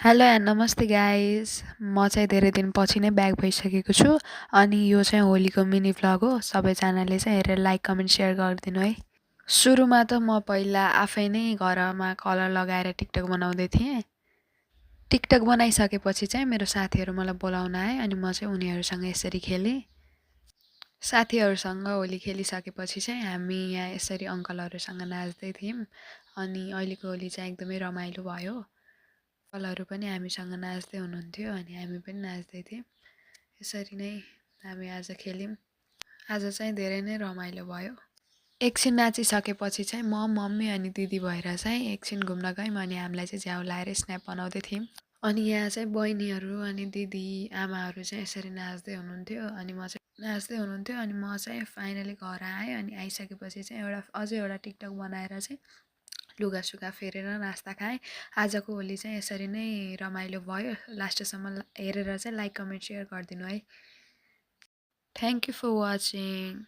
Hello and नमस्ते guys. म चाहिँ धेरै दिनपछि नै ब्याक भइसकेको छु अनि यो चाहिँ होलीको मिनी भ्लग हो। सबैजनाले चाहिँ हेरेर लाइक कमेन्ट सेयर गरिदिनु है। सुरुमा त म पहिला आफै नै घरमा कलर लगाएर टिकटक बनाउँदै थिएँ। टिकटक बनाइसकेपछि चाहिँ मेरो साथीहरू मलाई बोलाउन आए अनि म चाहिँ उनीहरूसँग यसरी खेलेँ। साथीहरूसँग होली खेलिसकेपछि चाहिँ हामी यहाँ यसरी अङ्कलहरूसँग नाच्दै थियौँ अनि अहिलेको होली चाहिँ एकदमै रमाइलो भयो। अङ्कलहरू पनि हामीसँग नाच्दै हुनुहुन्थ्यो अनि हामी पनि नाच्दै थियौँ। यसरी नै हामी आज खेल्यौँ। आज चाहिँ धेरै नै रमाइलो भयो। एकछिन नाचिसकेपछि चाहिँ म मम्मी अनि दिदी भएर चाहिँ एकछिन घुम्न गयौँ अनि हामीलाई चाहिँ झ्याउ लाएर स्न्याप बनाउँदै थियौँ। अनि यहाँ चाहिँ बहिनीहरू अनि दिदी आमाहरू चाहिँ यसरी नाच्दै हुनुहुन्थ्यो अनि म चाहिँ फाइनली घर आएँ अनि आइसकेपछि चाहिँ अझै एउटा टिकटक बनाएर चाहिँ लुगासुगा फेरेर नास्ता खाएँ। आजको होली चाहिँ यसरी नै रमाइलो भयो। लास्टसम्म हेरेर चाहिँ लाइक कमेन्ट सेयर गरिदिनु है। Thank you for watching.